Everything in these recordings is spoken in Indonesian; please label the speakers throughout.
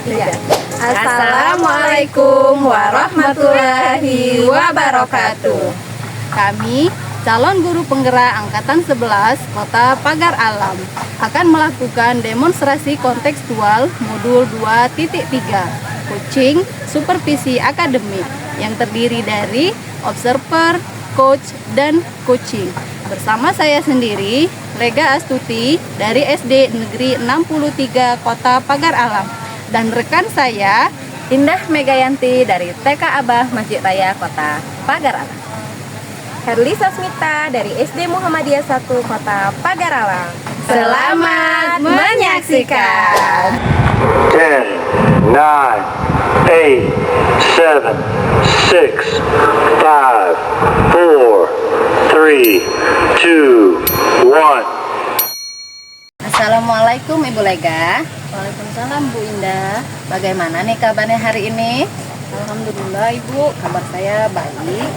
Speaker 1: 3. Assalamualaikum warahmatullahi wabarakatuh. Kami calon guru penggerak Angkatan 11 Kota Pagar Alam akan melakukan demonstrasi kontekstual modul 2.3 Coaching Supervisi Akademik yang terdiri dari observer, coach, dan coaching. Bersama saya sendiri, Lega Astuti dari SD Negeri 63 Kota Pagar Alam, dan rekan saya
Speaker 2: Indah Megayanti dari TK Abah Masjid Raya Kota Pagar Alam. Herli Sasmita dari SD Muhammadiyah 1 Kota Pagar Alam.
Speaker 1: Selamat menyaksikan.
Speaker 3: 10, 9, 8, 7, 6, 5, 4, 3, 2, 1.
Speaker 2: Assalamualaikum Ibu Lega.
Speaker 1: Waalaikumsalam Bu Indah.
Speaker 2: Bagaimana nih kabarnya hari ini?
Speaker 1: Alhamdulillah Ibu, kabar saya baik.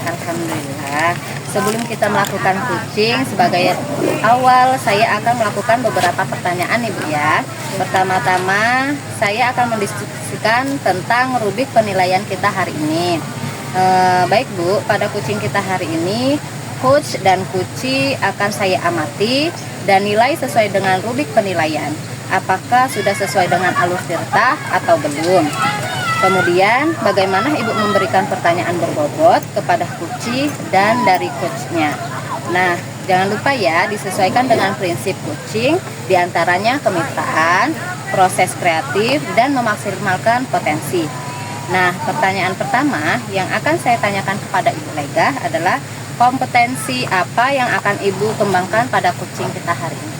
Speaker 2: Alhamdulillah. Sebelum kita melakukan coaching, sebagai awal saya akan melakukan beberapa pertanyaan Ibu ya. Pertama-tama saya akan mendiskusikan tentang rubrik penilaian kita hari ini. Baik Bu, pada coaching kita hari ini, coach dan coachee akan saya amati dan nilai sesuai dengan rubrik penilaian. Apakah sudah sesuai dengan alur tirta atau belum? Kemudian bagaimana Ibu memberikan pertanyaan berbobot kepada coachee dan dari coachnya. Nah, jangan lupa ya disesuaikan dengan prinsip coaching, diantaranya kemitraan, proses kreatif, dan memaksimalkan potensi. Nah, pertanyaan pertama yang akan saya tanyakan kepada Ibu Lega adalah kompetensi apa yang akan Ibu kembangkan pada coaching kita hari ini?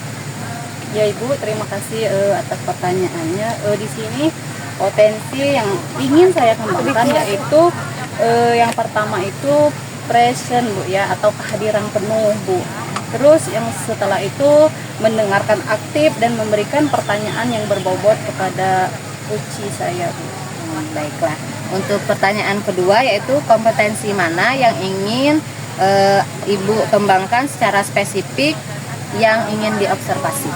Speaker 1: Ya Ibu, terima kasih atas pertanyaannya. Di sini potensi yang ingin saya kembangkan yaitu yang pertama itu present Bu ya, atau kehadiran penuh Bu. Terus yang setelah itu mendengarkan aktif dan memberikan pertanyaan yang berbobot kepada coachee saya Bu.
Speaker 2: Baiklah. Untuk pertanyaan kedua yaitu kompetensi mana yang ingin Ibu kembangkan secara spesifik yang ingin diobservasi?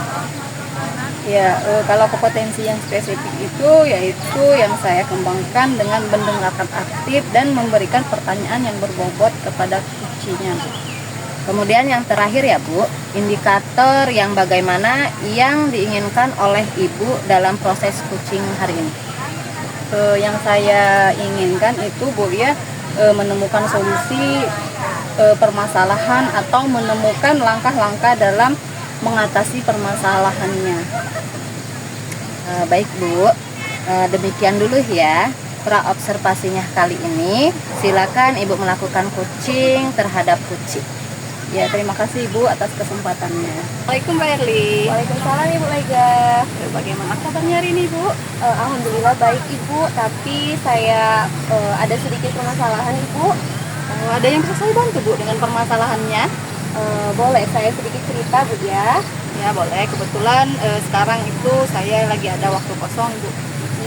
Speaker 1: Ya, kalau kompetensi yang spesifik itu yaitu yang saya kembangkan dengan mendengarkan aktif dan memberikan pertanyaan yang berbobot kepada coachee-nya.
Speaker 2: Kemudian yang terakhir ya Bu, indikator yang bagaimana yang diinginkan oleh Ibu dalam proses coaching hari ini?
Speaker 1: Yang saya inginkan itu Bu ya, menemukan solusi permasalahan atau menemukan langkah-langkah dalam mengatasi permasalahannya.
Speaker 2: Baik Bu, demikian dulu ya praobservasinya kali ini. Silakan Ibu melakukan coaching terhadap coachee.
Speaker 1: Ya, terima kasih Ibu atas kesempatannya. Assalamualaikum Mbak Erli.
Speaker 4: Waalaikumsalam Ibu Lega.
Speaker 1: Bagaimana kabarnya hari ini Ibu?
Speaker 4: Alhamdulillah baik Ibu, tapi saya ada sedikit permasalahan Ibu.
Speaker 1: Ada yang bisa saya bantu Bu dengan permasalahannya?
Speaker 4: Boleh saya sedikit cerita Bu ya?
Speaker 1: Ya boleh, kebetulan sekarang itu saya lagi ada waktu kosong Bu.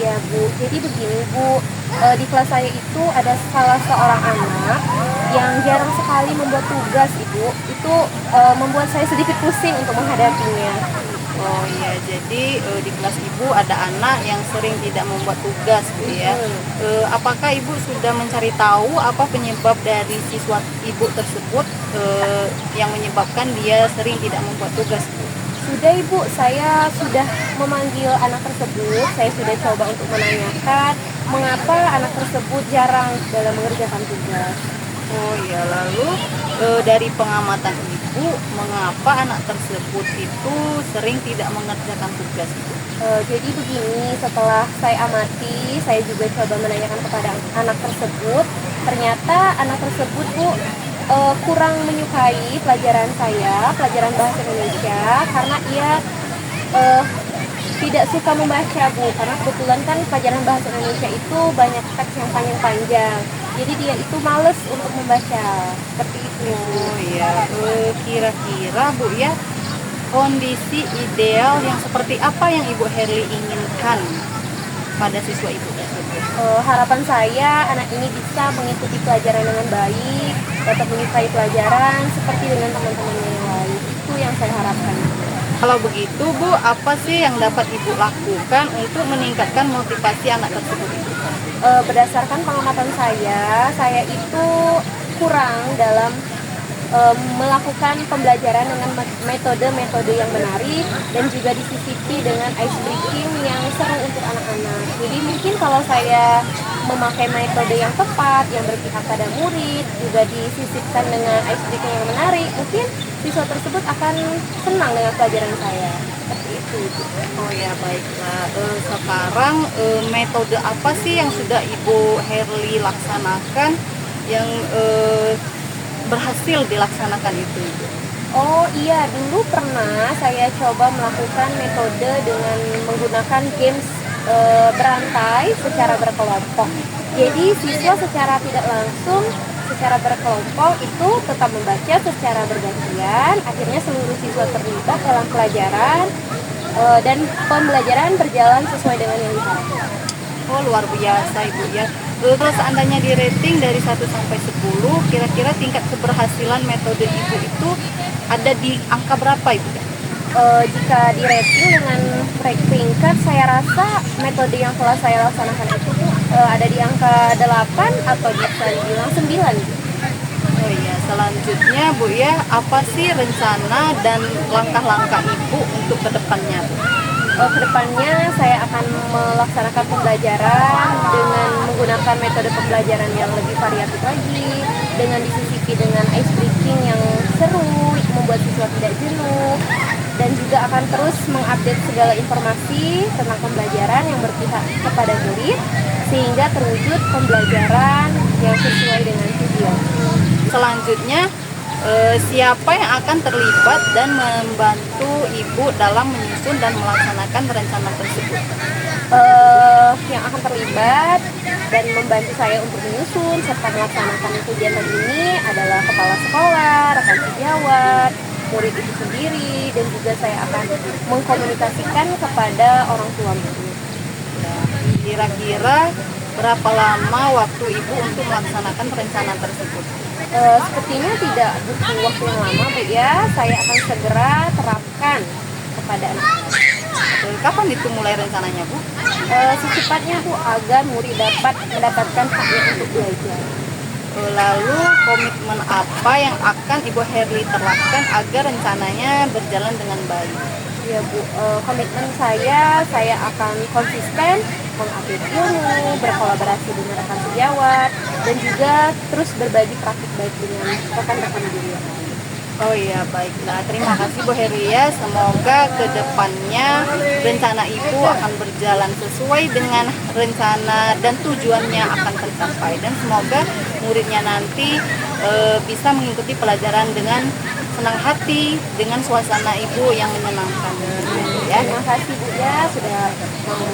Speaker 4: Iya Bu, jadi begini Bu, di kelas saya itu ada salah seorang anak yang jarang sekali membuat tugas Ibu. Itu membuat saya sedikit pusing untuk menghadapinya.
Speaker 1: Oh iya, jadi di kelas Ibu ada anak yang sering tidak membuat tugas Bu ya. Apakah Ibu sudah mencari tahu apa penyebab dari siswa Ibu tersebut yang menyebabkan dia sering tidak membuat tugas Bu?
Speaker 4: Sudah Ibu, saya sudah memanggil anak tersebut. Saya sudah coba untuk menanyakan mengapa anak tersebut jarang dalam mengerjakan tugas.
Speaker 1: Oh iya, lalu dari pengamatan Ibu, mengapa anak tersebut itu sering tidak mengerjakan tugas Ibu?
Speaker 4: Jadi begini, setelah saya amati, saya juga coba menanyakan kepada anak tersebut. Ternyata anak tersebut Bu kurang menyukai pelajaran saya, pelajaran bahasa Indonesia, karena ia tidak suka membaca Bu, karena kebetulan kan pelajaran bahasa Indonesia itu banyak teks yang panjang-panjang. Jadi dia itu males untuk membaca, seperti itu.
Speaker 1: Oh iya, kira-kira Bu ya, kondisi ideal yang seperti apa yang Ibu Herli inginkan pada siswa Ibu tersebut?
Speaker 4: Harapan saya anak ini bisa mengikuti pelajaran dengan baik, tetap menyukai pelajaran seperti dengan teman-temannya yang lain. Itu yang saya harapkan.
Speaker 1: Kalau begitu Bu, apa sih yang dapat Ibu lakukan untuk meningkatkan motivasi anak tersebut?
Speaker 4: Berdasarkan pengamatan saya itu kurang dalam melakukan pembelajaran dengan metode-metode yang menarik dan juga disisipi dengan ice breaking yang seru untuk anak-anak. Jadi mungkin kalau saya memakai metode yang tepat, yang berpihak pada murid, juga disisipkan dengan ice breaking yang menarik, mungkin siswa tersebut akan senang dengan pelajaran saya. Seperti itu.
Speaker 1: Oh ya, baiklah. Sekarang metode apa sih yang sudah Ibu Herli laksanakan yang berhasil dilaksanakan itu?
Speaker 4: Oh iya, dulu pernah saya coba melakukan metode dengan menggunakan games berantai secara berkelompok. Jadi siswa secara tidak langsung, secara berkelompok itu tetap membaca secara bergantian. Akhirnya seluruh siswa terlibat dalam pelajaran dan pembelajaran berjalan sesuai dengan yang diharapkan.
Speaker 1: Oh, luar biasa Ibu ya. Terus seandainya di rating dari 1 sampai 10, kira-kira tingkat keberhasilan metode Ibu itu ada di angka berapa Ibu?
Speaker 4: Jika di rating dengan peringkat, saya rasa metode yang telah saya laksanakan itu ada di angka 8 atau bisa dibilang 9.
Speaker 1: Oh iya, selanjutnya Bu ya, apa sih rencana dan langkah-langkah Ibu untuk kedepannya Bu?
Speaker 4: Kedepannya saya akan melaksanakan pembelajaran dengan menggunakan metode pembelajaran yang lebih variatif lagi, dengan disisipi dengan ice breaking yang seru, membuat siswa tidak jenuh, dan juga akan terus mengupdate segala informasi tentang pembelajaran yang berpihak kepada murid, sehingga terwujud pembelajaran yang sesuai dengan tujuan.
Speaker 1: Selanjutnya, siapa yang akan terlibat dan membantu Ibu dalam menyusun dan melaksanakan rencana tersebut?
Speaker 4: Yang akan terlibat dan membantu saya untuk menyusun serta melaksanakan kegiatan ini adalah kepala sekolah, rekan sejawat, murid itu sendiri, dan juga saya akan mengkomunikasikan kepada orang tua murid.
Speaker 1: Kira-kira berapa lama waktu Ibu untuk melaksanakan rencana tersebut?
Speaker 4: Sepertinya tidak butuh waktu yang lama Bu ya, saya akan segera terapkan kepada anak-anak.
Speaker 1: Kapan itu mulai rencananya Bu?
Speaker 4: Secepatnya Bu, agar murid dapat mendapatkan haknya untuk belajar.
Speaker 1: Lalu komitmen apa yang akan Ibu Herli terapkan agar rencananya berjalan dengan baik?
Speaker 4: Ya Bu, komitmen saya akan konsisten mengupdate ilmu, berkolaborasi dengan rekan sejawat, dan juga terus berbagi praktik baik dengan rekan-rekan guru yang lain.
Speaker 1: Oh iya, baiklah. Terima kasih Bu Heria. Semoga kedepannya rencana Ibu akan berjalan sesuai dengan rencana dan tujuannya akan tercapai. Dan semoga muridnya nanti bisa mengikuti pelajaran dengan senang hati, dengan suasana Ibu yang menyenangkan. Ya.
Speaker 4: Terima kasih Bu ya sudah mau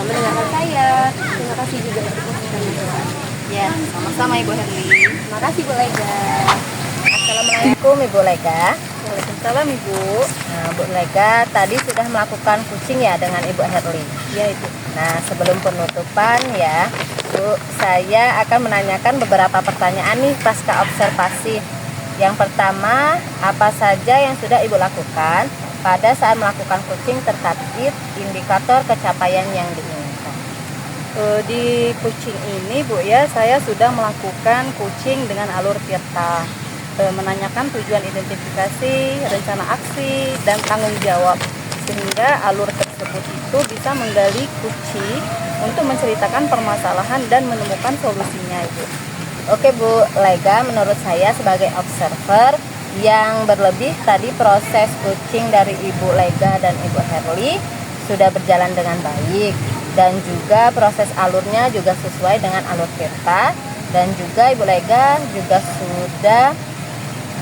Speaker 4: mendengarkan saya. Terima kasih juga untuk masukan.
Speaker 1: Ya, sama-sama Ibu Herli.
Speaker 4: Terima kasih Bu Lega.
Speaker 2: Assalamualaikum Ibu Lega.
Speaker 1: Waalaikumsalam Ibu.
Speaker 2: Nah, Bu Lega tadi sudah melakukan coaching ya dengan Ibu Herli.
Speaker 1: Ya Ibu.
Speaker 2: Nah, sebelum penutupan ya, Bu, saya akan menanyakan beberapa pertanyaan nih pasca observasi. Yang pertama, apa saja yang sudah Ibu lakukan pada saat melakukan coaching terkait indikator capaian yang diinginkan?
Speaker 1: Di coaching ini Bu ya, saya sudah melakukan coaching dengan alur Tirta, menanyakan tujuan identifikasi, rencana aksi, dan tanggung jawab, sehingga alur tersebut itu bisa menggali kunci untuk menceritakan permasalahan dan menemukan solusinya Ibu.
Speaker 2: Oke Bu Lega, menurut saya sebagai observer yang berlebih tadi proses coaching dari Ibu Lega dan Ibu Herli sudah berjalan dengan baik, dan juga proses alurnya juga sesuai dengan alur Tirta, dan juga Ibu Lega juga sudah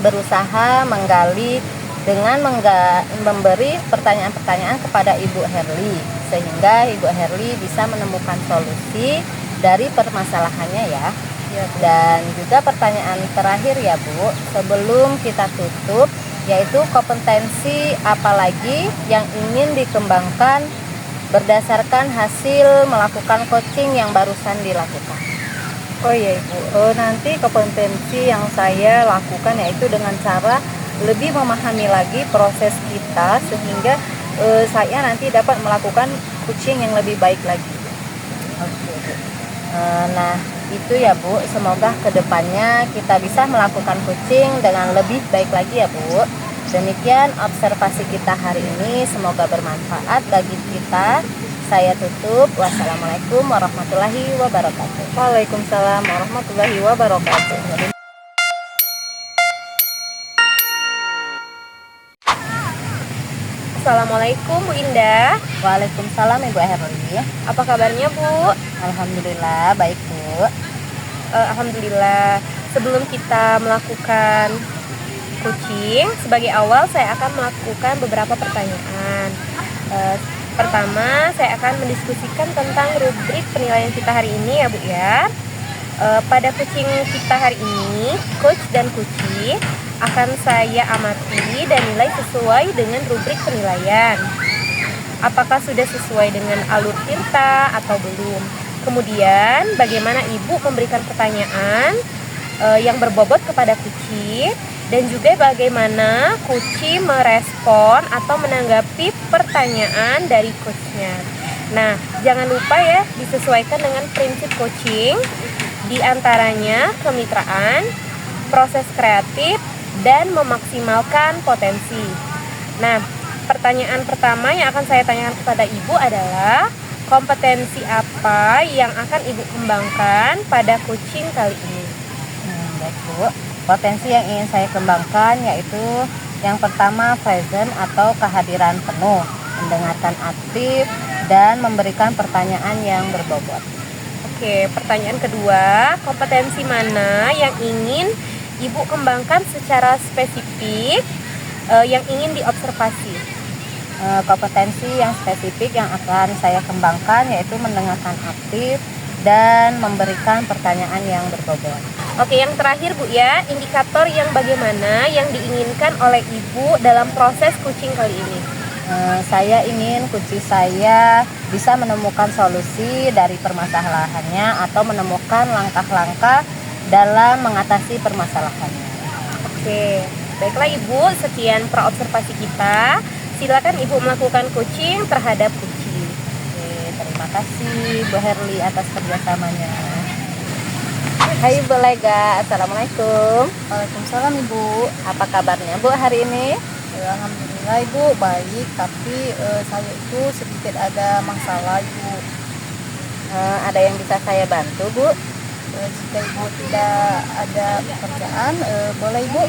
Speaker 2: berusaha menggali dengan memberi pertanyaan-pertanyaan kepada Ibu Herli, sehingga Ibu Herli bisa menemukan solusi dari permasalahannya ya. Dan juga pertanyaan terakhir ya Bu, sebelum kita tutup, yaitu kompetensi apa lagi yang ingin dikembangkan berdasarkan hasil melakukan coaching yang barusan dilakukan?
Speaker 1: Oh iya Ibu, nanti kompetensi yang saya lakukan yaitu dengan cara
Speaker 2: lebih memahami lagi proses kita sehingga saya nanti dapat melakukan coaching yang lebih baik lagi. Oke, Bu. Nah, itu ya Bu, semoga kedepannya kita bisa melakukan coaching dengan lebih baik lagi ya Bu. Demikian observasi kita hari ini, semoga bermanfaat bagi kita. Saya tutup. Wassalamualaikum warahmatullahi wabarakatuh. Waalaikumsalam warahmatullahi wabarakatuh.
Speaker 4: Assalamualaikum Bu Indah.
Speaker 2: Waalaikumsalam Ibu Herli.
Speaker 4: Apa kabarnya Bu?
Speaker 2: Alhamdulillah baik Bu.
Speaker 4: Alhamdulillah. Sebelum kita melakukan coaching, sebagai awal saya akan melakukan beberapa pertanyaan. Pertama, saya akan mendiskusikan tentang rubrik penilaian kita hari ini ya Bu ya. Pada coaching kita hari ini, coach dan coachee akan saya amati dan nilai sesuai dengan rubrik penilaian. Apakah sudah sesuai dengan alur tinta atau belum? Kemudian, bagaimana Ibu memberikan pertanyaan yang berbobot kepada coachee, dan juga bagaimana coachee merespon atau menanggapi pertanyaan dari coachnya. Nah, jangan lupa ya, disesuaikan dengan prinsip coaching, diantaranya kemitraan, proses kreatif, dan memaksimalkan potensi. Nah, pertanyaan pertama yang akan saya tanyakan kepada Ibu adalah kompetensi apa yang akan Ibu kembangkan pada coaching kali ini?
Speaker 2: Baik Bu, potensi yang ingin saya kembangkan yaitu yang pertama present atau kehadiran penuh, mendengarkan aktif, dan memberikan pertanyaan yang berbobot.
Speaker 4: Oke, pertanyaan kedua, kompetensi mana yang ingin Ibu kembangkan secara spesifik yang ingin diobservasi?
Speaker 2: Kompetensi yang spesifik yang akan saya kembangkan yaitu mendengarkan aktif dan memberikan pertanyaan yang berbobot.
Speaker 4: Oke, yang terakhir Bu ya, indikator yang bagaimana yang diinginkan oleh Ibu dalam proses coaching kali ini?
Speaker 2: Saya ingin coaching saya bisa menemukan solusi dari permasalahannya atau menemukan langkah-langkah dalam mengatasi permasalahannya.
Speaker 4: Oke, baiklah Ibu, sekian praobservasi kita. Silakan Ibu melakukan coaching terhadap coaching.
Speaker 2: Oke, terima kasih Bu Herli atas kerjasamanya. Hai Bu Lega, Assalamualaikum.
Speaker 1: Waalaikumsalam Ibu.
Speaker 2: Apa kabarnya Bu hari ini?
Speaker 1: Alhamdulillah Ibu baik, tapi saya itu sedikit ada masalah Ibu.
Speaker 2: Ada yang bisa saya bantu Bu?
Speaker 1: Jika Ibu tidak ada pekerjaan, boleh Ibu,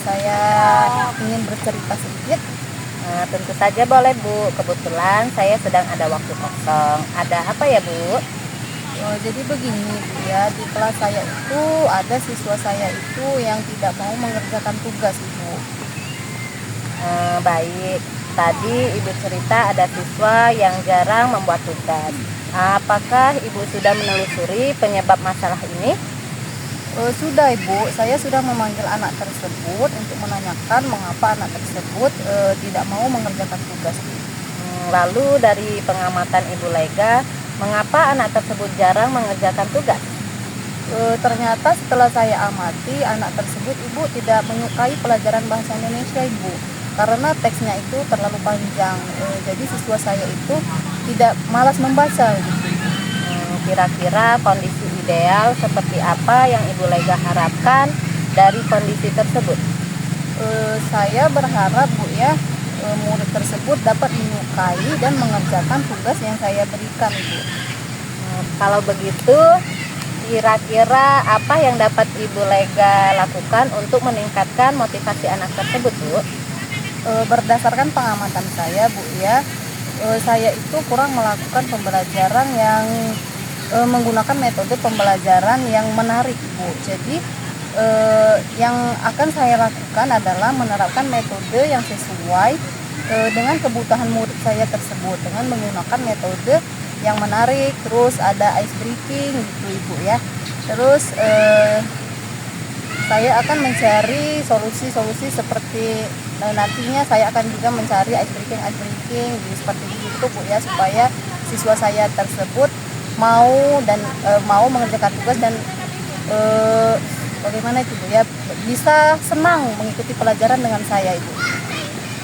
Speaker 1: saya ingin bercerita sedikit.
Speaker 2: Tentu saja boleh Bu, kebetulan saya sedang ada waktu kosong. Ada apa ya Bu?
Speaker 1: Jadi begini Bu ya, di kelas saya itu ada siswa saya itu yang tidak mau mengerjakan tugas Ibu.
Speaker 2: Baik, tadi Ibu cerita ada siswa yang jarang membuat tugas. Apakah Ibu sudah menelusuri penyebab masalah ini?
Speaker 1: Sudah Ibu, saya sudah memanggil anak tersebut untuk menanyakan mengapa anak tersebut tidak mau mengerjakan tugas.
Speaker 2: Lalu dari pengamatan Ibu Lega, mengapa anak tersebut jarang mengerjakan tugas?
Speaker 1: Ternyata setelah saya amati, anak tersebut Ibu tidak menyukai pelajaran bahasa Indonesia Ibu, karena teksnya itu terlalu panjang. Jadi siswa saya itu tidak malas membaca gitu.
Speaker 2: Kira-kira kondisi ideal seperti apa yang Ibu Lega harapkan dari kondisi tersebut?
Speaker 1: Saya berharap Bu ya, murid tersebut dapat menyukai dan mengerjakan tugas yang saya berikan Ibu.
Speaker 2: Kalau begitu, kira-kira apa yang dapat Ibu Lega lakukan untuk meningkatkan motivasi anak tersebut Bu?
Speaker 1: Berdasarkan pengamatan saya Bu ya, saya itu kurang melakukan pembelajaran yang menggunakan metode pembelajaran yang menarik Bu. Jadi yang akan saya lakukan adalah menerapkan metode yang sesuai dengan kebutuhan murid saya tersebut, dengan menggunakan metode yang menarik, terus ada ice breaking gitu Ibu ya. Terus saya akan mencari solusi-solusi seperti nantinya saya akan juga mencari ice breaking seperti itu Bu ya, supaya siswa saya tersebut mau mengerjakan tugas dan bagaimana itu Bu ya, bisa senang mengikuti pelajaran dengan saya Ibu.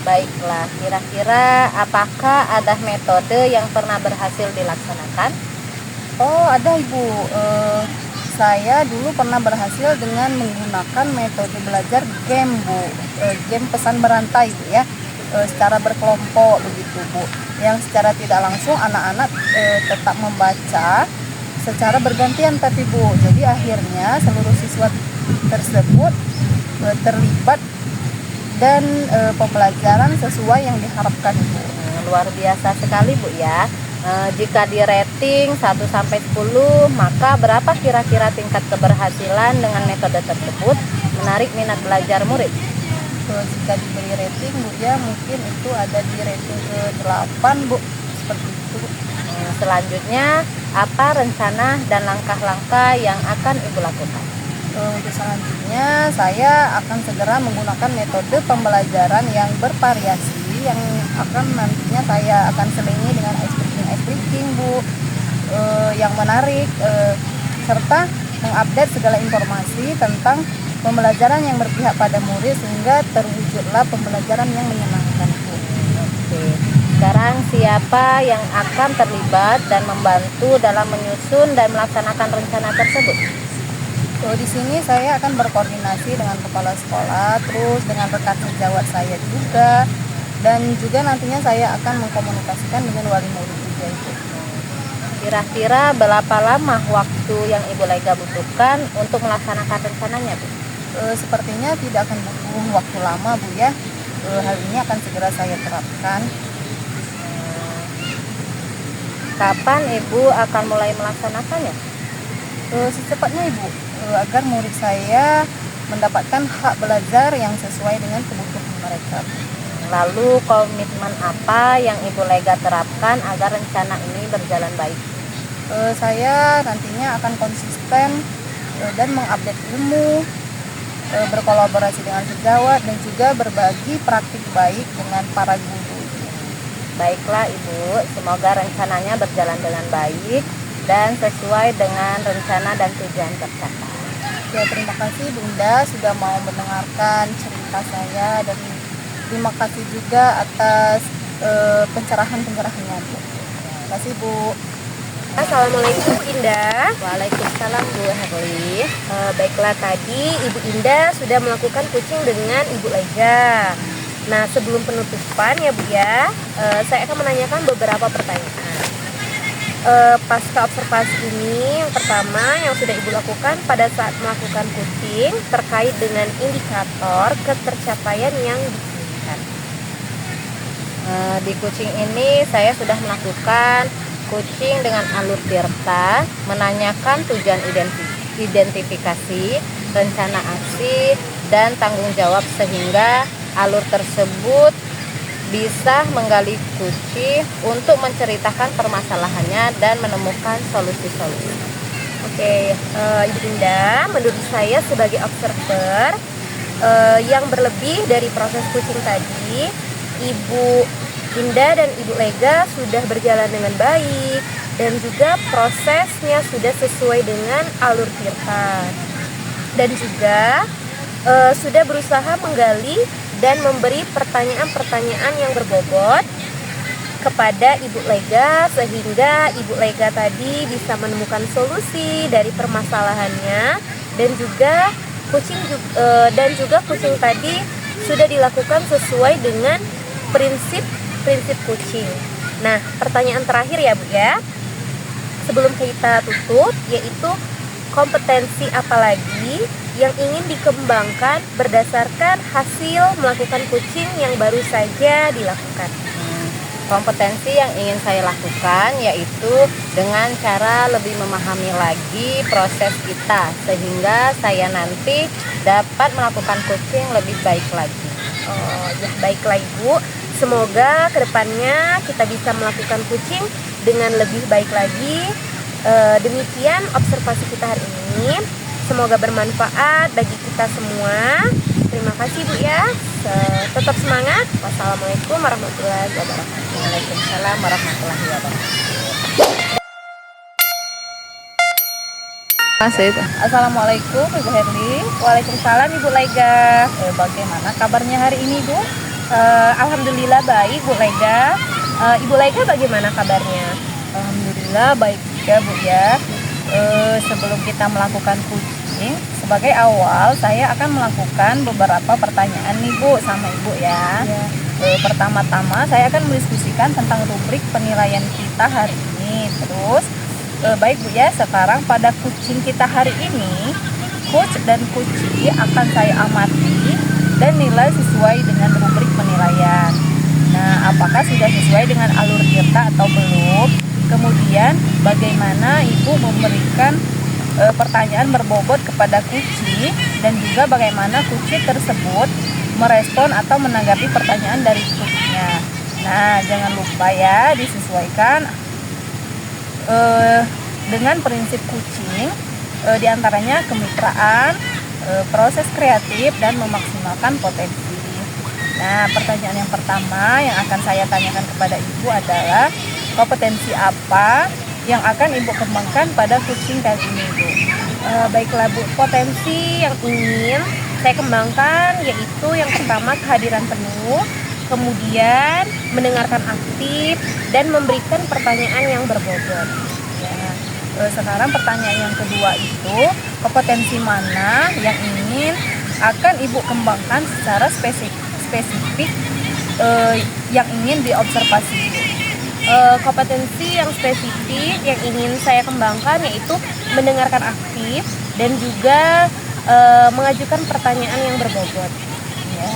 Speaker 2: Baiklah, kira-kira apakah ada metode yang pernah berhasil dilaksanakan?
Speaker 1: Oh ada Ibu, saya dulu pernah berhasil dengan menggunakan metode belajar game Bu, game pesan berantai Bu ya, secara berkelompok begitu Bu, yang secara tidak langsung anak-anak tetap membaca secara bergantian tapi Bu, jadi akhirnya seluruh siswa tersebut terlibat dan pembelajaran sesuai yang diharapkan Bu.
Speaker 2: Luar biasa sekali Bu ya. Jika di rating 1 sampai 10, maka berapa kira-kira tingkat keberhasilan dengan metode tersebut menarik minat belajar murid?
Speaker 1: Jika diberi rating Bu ya, mungkin itu ada di rating ke-8 Bu, seperti itu Bu.
Speaker 2: Selanjutnya, apa rencana dan langkah-langkah yang akan Ibu lakukan?
Speaker 1: Untuk selanjutnya saya akan segera menggunakan metode pembelajaran yang bervariasi yang akan nantinya saya akan selingi dengan ice breaking Bu, yang menarik, serta mengupdate segala informasi tentang pembelajaran yang berpihak pada murid sehingga terwujudlah pembelajaran yang menyenangkan Bu.
Speaker 2: Oke. Sekarang siapa yang akan terlibat dan membantu dalam menyusun dan melaksanakan rencana tersebut?
Speaker 1: Di sini saya akan berkoordinasi dengan kepala sekolah, terus dengan rekan sejawat saya juga, dan juga nantinya saya akan mengkomunikasikan dengan wali murid juga itu.
Speaker 2: Kira-kira berapa lama waktu yang Ibu Lega butuhkan untuk melaksanakan rencananya, Bu?
Speaker 1: Sepertinya tidak akan butuh waktu lama Bu ya. Hal ini akan segera saya terapkan.
Speaker 2: Kapan Ibu akan mulai melaksanakannya?
Speaker 1: Secepatnya Ibu, agar murid saya mendapatkan hak belajar yang sesuai dengan kebutuhan mereka.
Speaker 2: Lalu komitmen apa yang Ibu Lega terapkan agar rencana ini berjalan baik?
Speaker 1: Saya nantinya akan konsisten dan mengupdate ilmu, berkolaborasi dengan sejawat, dan juga berbagi praktik baik dengan para guru.
Speaker 2: Baiklah Ibu, semoga rencananya berjalan dengan baik dan sesuai dengan rencana dan tujuan tercapai.
Speaker 1: Ya, terima kasih Bunda sudah mau mendengarkan cerita saya, dan terima kasih juga atas pencerahan-pencerahannya Bu. Terima kasih Bu.
Speaker 4: Assalamualaikum Bu Indah.
Speaker 2: Waalaikumsalam Bu Herli.
Speaker 4: Baiklah, tadi Ibu Indah sudah melakukan kucing dengan Ibu Lega. Nah, sebelum penutupan ya Bu ya, saya akan menanyakan beberapa pertanyaan. Pasca observasi ini, yang pertama yang sudah Ibu lakukan pada saat melakukan kucing terkait dengan indikator ketercapaian yang diinginkan.
Speaker 2: Di kucing ini saya sudah melakukan kucing dengan alur tirta, menanyakan tujuan identifikasi, rencana aksi, dan tanggung jawab sehingga alur tersebut bisa menggali kucing untuk menceritakan permasalahannya dan menemukan solusi-solusi.
Speaker 4: Oke, Ibu Indah, menurut saya sebagai observer yang berlebih dari proses kucing tadi, Ibu Indah dan Ibu Lega sudah berjalan dengan baik dan juga prosesnya sudah sesuai dengan alur tirta, dan juga sudah berusaha menggali dan memberi pertanyaan-pertanyaan yang berbobot kepada Ibu Lega sehingga Ibu Lega tadi bisa menemukan solusi dari permasalahannya, dan juga kucing tadi sudah dilakukan sesuai dengan prinsip kucing. Nah, pertanyaan terakhir ya Bu ya, sebelum kita tutup, yaitu kompetensi apa lagi yang ingin dikembangkan berdasarkan hasil melakukan kucing yang baru saja dilakukan?
Speaker 2: Kompetensi yang ingin saya lakukan yaitu dengan cara lebih memahami lagi proses kita sehingga saya nanti dapat melakukan kucing lebih baik lagi.
Speaker 4: Oh ya, baiklah Ibu, semoga kedepannya kita bisa melakukan kucing dengan lebih baik lagi. Demikian observasi kita hari ini, semoga bermanfaat bagi kita semua. Terima kasih Bu ya, tetap semangat. Wassalamualaikum warahmatullahi wabarakatuh.
Speaker 2: Waalaikumsalam warahmatullahi wabarakatuh.
Speaker 1: Assalamualaikum Ibu Herli.
Speaker 4: Waalaikumsalam Ibu Lega.
Speaker 1: Bagaimana kabarnya hari ini Bu?
Speaker 4: Alhamdulillah baik Bu Lega. Ibu Lega bagaimana kabarnya?
Speaker 1: Alhamdulillah baik juga Bu ya. Sebelum kita melakukan kucing, sebagai awal saya akan melakukan beberapa pertanyaan nih Bu sama Ibu ya. Pertama-tama saya akan mendiskusikan tentang rubrik penilaian kita hari ini. Terus baik Bu ya, sekarang pada kucing kita hari ini, coach dan kucing akan saya amati dan nilai sesuai dengan rubrik penilaian. Nah, apakah sudah sesuai dengan alur kita atau belum? Kemudian bagaimana Ibu memberikan pertanyaan berbobot kepada kucing dan juga bagaimana kucing tersebut merespon atau menanggapi pertanyaan dari kucingnya. Nah, jangan lupa ya disesuaikan dengan prinsip kucing, diantaranya kemitraan, proses kreatif, dan memaksimalkan potensi. Nah, pertanyaan yang pertama yang akan saya tanyakan kepada Ibu adalah kompetensi apa yang akan Ibu kembangkan pada kucing kali ini, Bu?
Speaker 4: Baiklah Bu, potensi yang ingin saya kembangkan yaitu yang pertama kehadiran penuh, kemudian mendengarkan aktif, dan memberikan pertanyaan yang berbobot.
Speaker 1: Sekarang pertanyaan yang kedua itu, kompetensi mana yang ingin akan Ibu kembangkan secara spesifik yang ingin diobservasi Ibu?
Speaker 4: Kompetensi yang spesifik yang ingin saya kembangkan yaitu mendengarkan aktif dan juga mengajukan pertanyaan yang berbobot.
Speaker 1: Ya.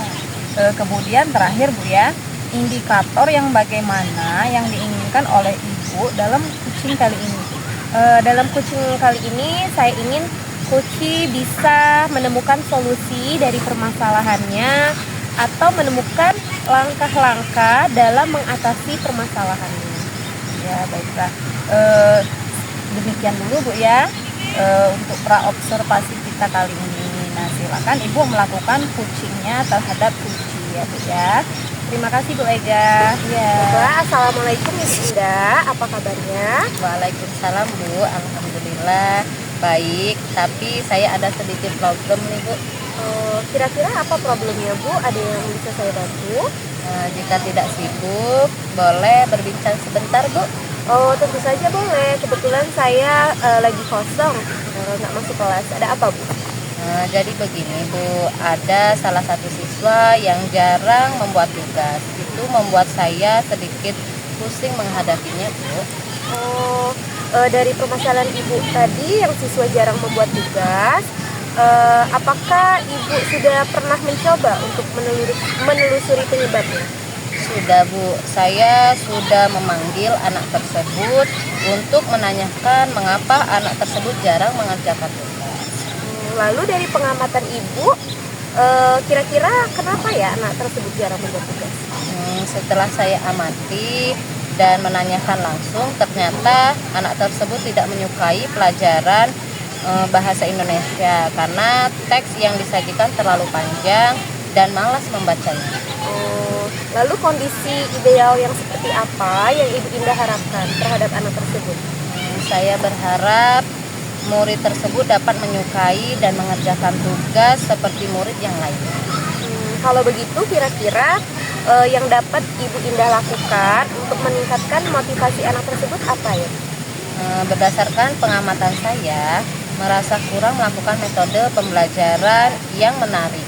Speaker 1: Kemudian terakhir Bu ya, indikator yang bagaimana yang diinginkan oleh Ibu dalam kucing kali ini?
Speaker 4: Dalam kucing kali ini saya ingin kucing bisa menemukan solusi dari permasalahannya atau menemukan langkah-langkah dalam mengatasi permasalahannya.
Speaker 1: Ya, baiklah. Demikian dulu Bu ya untuk pra-observasi kita kali ini. Nah, silakan Ibu melakukan kucingnya terhadap kucing ya Bu ya. Terima kasih Bu Ega.
Speaker 4: Ya. Assalamualaikum Ibu Indah, apa kabarnya?
Speaker 2: Waalaikumsalam Bu, alhamdulillah baik. Tapi saya ada sedikit problem nih Bu.
Speaker 4: Kira-kira apa problemnya Bu? Ada yang bisa saya bantu?
Speaker 2: Jika tidak sibuk, boleh berbincang sebentar Bu?
Speaker 4: Oh, tentu saja boleh. Kebetulan saya lagi kosong, nggak masuk kelas. Ada apa Bu?
Speaker 2: Jadi begini Bu, ada salah satu siswa yang jarang membuat tugas. Itu membuat saya sedikit pusing menghadapinya Bu.
Speaker 4: Oh, dari permasalahan Ibu tadi yang siswa jarang membuat tugas, apakah Ibu sudah pernah mencoba untuk menelusuri penyebabnya?
Speaker 2: Sudah Bu, saya sudah memanggil anak tersebut untuk menanyakan mengapa anak tersebut jarang mengerjakan tugas.
Speaker 4: Lalu dari pengamatan Ibu, kira-kira kenapa ya anak tersebut jarang membuat tugas?
Speaker 2: Setelah saya amati dan menanyakan langsung, ternyata anak tersebut tidak menyukai pelajaran bahasa Indonesia karena teks yang disajikan terlalu panjang dan malas membacanya.
Speaker 4: Lalu kondisi ideal yang seperti apa yang Ibu Indah harapkan terhadap anak tersebut?
Speaker 2: Saya berharap murid tersebut dapat menyukai dan mengerjakan tugas seperti murid yang lainnya.
Speaker 4: Kalau begitu kira-kira yang dapat Ibu Indah lakukan untuk meningkatkan motivasi anak tersebut apa ya?
Speaker 2: Berdasarkan pengamatan saya, merasa kurang melakukan metode pembelajaran yang menarik.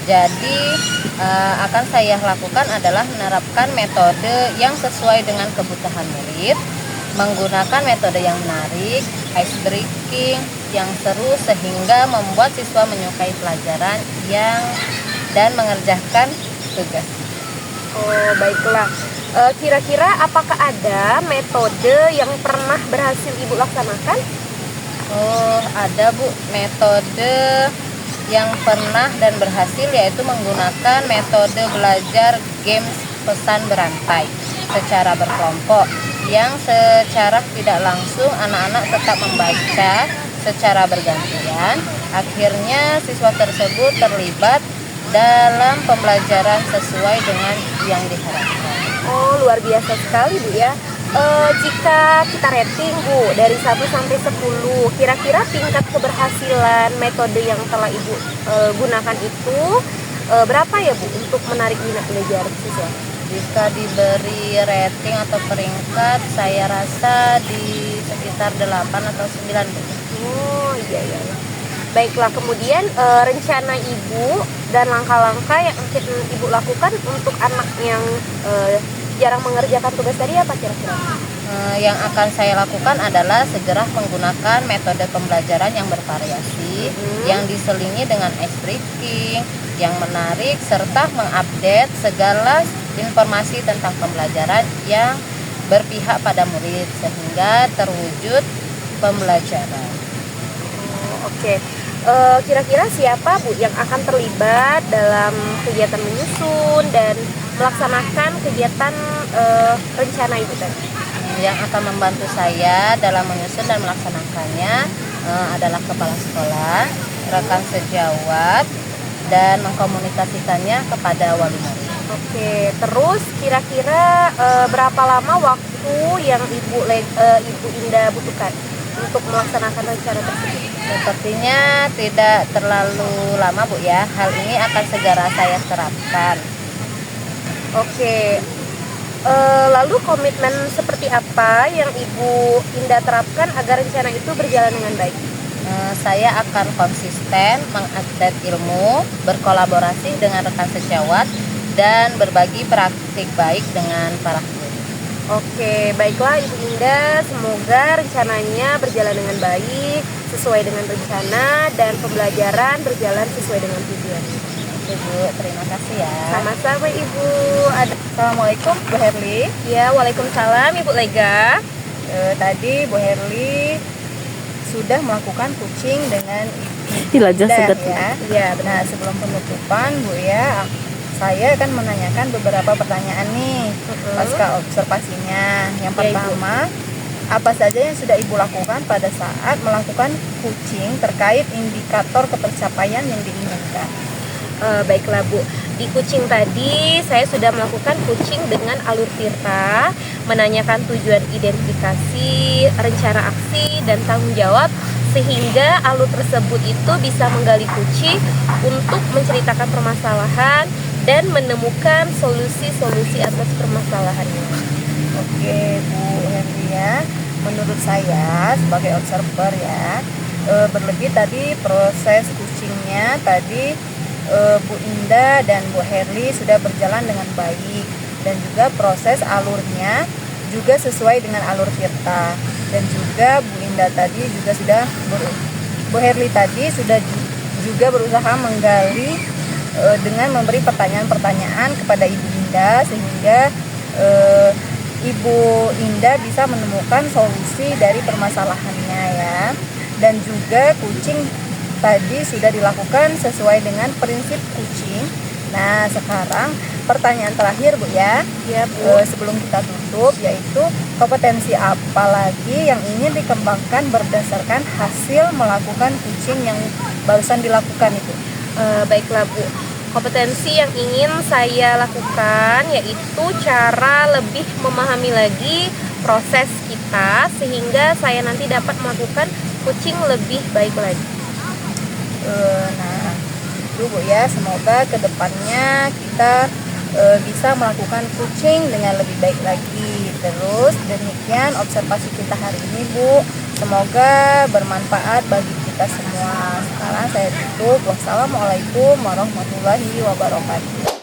Speaker 2: Jadi akan saya lakukan adalah menerapkan metode yang sesuai dengan kebutuhan murid, menggunakan metode yang menarik, ice breaking, yang seru sehingga membuat siswa menyukai pelajaran dan mengerjakan tugas.
Speaker 4: Oh, baiklah. Kira-kira apakah ada metode yang pernah berhasil Ibu laksanakan?
Speaker 2: Oh, ada Bu, metode yang pernah dan berhasil yaitu menggunakan metode belajar games pesan berantai secara berkelompok yang secara tidak langsung anak-anak tetap membaca secara bergantian. Akhirnya siswa tersebut terlibat dalam pembelajaran sesuai dengan yang diharapkan.
Speaker 4: Oh, luar biasa sekali Bu ya. Jika kita rating Bu dari 1 sampai 10, kira-kira tingkat keberhasilan metode yang telah Ibu gunakan itu berapa ya Bu untuk menarik minat belajar siswa?
Speaker 2: Jika diberi rating atau peringkat, saya rasa di sekitar 8 atau 9, Bu.
Speaker 4: Oh iya iya. Baiklah, kemudian rencana Ibu dan langkah-langkah yang akan Ibu lakukan untuk anak yang jarang mengerjakan tugas tadi apa kira-kira?
Speaker 2: Yang akan saya lakukan adalah segera menggunakan metode pembelajaran yang bervariasi, yang diselingi dengan ice breaking, yang menarik, serta mengupdate segala informasi tentang pembelajaran yang berpihak pada murid, sehingga terwujud pembelajaran.
Speaker 4: Oke. Kira-kira siapa Bu yang akan terlibat dalam kegiatan menyusun dan melaksanakan kegiatan rencana itu tadi?
Speaker 2: Yang akan membantu saya dalam menyusun dan melaksanakannya adalah kepala sekolah, rekan sejawat, dan mengkomunikasikannya kepada wali murid.
Speaker 4: Oke, terus kira-kira berapa lama waktu yang Ibu Indah butuhkan untuk melaksanakan rencana tersebut?
Speaker 2: Sepertinya tidak terlalu lama Bu ya. Hal ini akan segera saya terapkan.
Speaker 4: Oke. Lalu komitmen seperti apa yang Ibu Indah terapkan agar rencana itu berjalan dengan baik?
Speaker 2: Saya akan konsisten mengupdate ilmu, berkolaborasi dengan rekan sejawat, dan berbagi praktik baik dengan para guru.
Speaker 4: Oke, baiklah Ibu Indah, semoga rencananya berjalan dengan baik, sesuai dengan rencana, dan pembelajaran berjalan sesuai dengan tujuan.
Speaker 2: Oke Bu, terima kasih ya.
Speaker 4: Sama-sama Ibu.
Speaker 2: Assalamualaikum Bu Herli.
Speaker 4: Ya, waalaikumsalam Ibu Lega.
Speaker 2: Tadi Bu Herli sudah melakukan coaching dengan
Speaker 1: Ilajah
Speaker 2: Indah
Speaker 1: sedet.
Speaker 2: ya.
Speaker 4: Ya,
Speaker 2: Nah, sebelum penutupan Bu ya, saya akan menanyakan beberapa pertanyaan nih pasca observasinya. Yang
Speaker 4: Ya, Ibu.
Speaker 2: pertama, apa saja yang sudah Ibu lakukan pada saat melakukan coaching terkait indikator ketercapaian yang diinginkan?
Speaker 4: Baiklah Bu, di coaching tadi saya sudah melakukan coaching dengan alur tirta, menanyakan tujuan identifikasi, rencana aksi, dan tanggung jawab, sehingga alur tersebut itu bisa menggali kunci untuk menceritakan permasalahan dan menemukan solusi-solusi atas permasalahannya.
Speaker 2: Oke Bu Henry ya, menurut saya sebagai observer ya, berlebih tadi proses coachingnya tadi Bu Indah dan Bu Herli sudah berjalan dengan baik, dan juga proses alurnya juga sesuai dengan alur tirta, dan juga Bu Indah tadi juga sudah Bu Herli tadi sudah juga berusaha menggali dengan memberi pertanyaan-pertanyaan kepada Ibu Indah, sehingga Ibu Indah bisa menemukan solusi dari permasalahannya ya. Dan juga coaching tadi sudah dilakukan sesuai dengan prinsip coaching. Nah, sekarang pertanyaan terakhir Bu ya.
Speaker 4: Ya Bu.
Speaker 2: Sebelum kita tutup, yaitu kompetensi apa lagi yang ingin dikembangkan berdasarkan hasil melakukan coaching yang barusan dilakukan itu?
Speaker 4: Baiklah Bu, kompetensi yang ingin saya lakukan yaitu cara lebih memahami lagi proses kita, sehingga saya nanti dapat melakukan coaching lebih baik lagi.
Speaker 2: Nah, itu Bu ya, semoga kedepannya kita bisa melakukan coaching dengan lebih baik lagi. Terus demikian observasi kita hari ini Bu, semoga bermanfaat bagi kita semua. Sekarang saya tutup. Wassalamualaikum warahmatullahi wabarakatuh.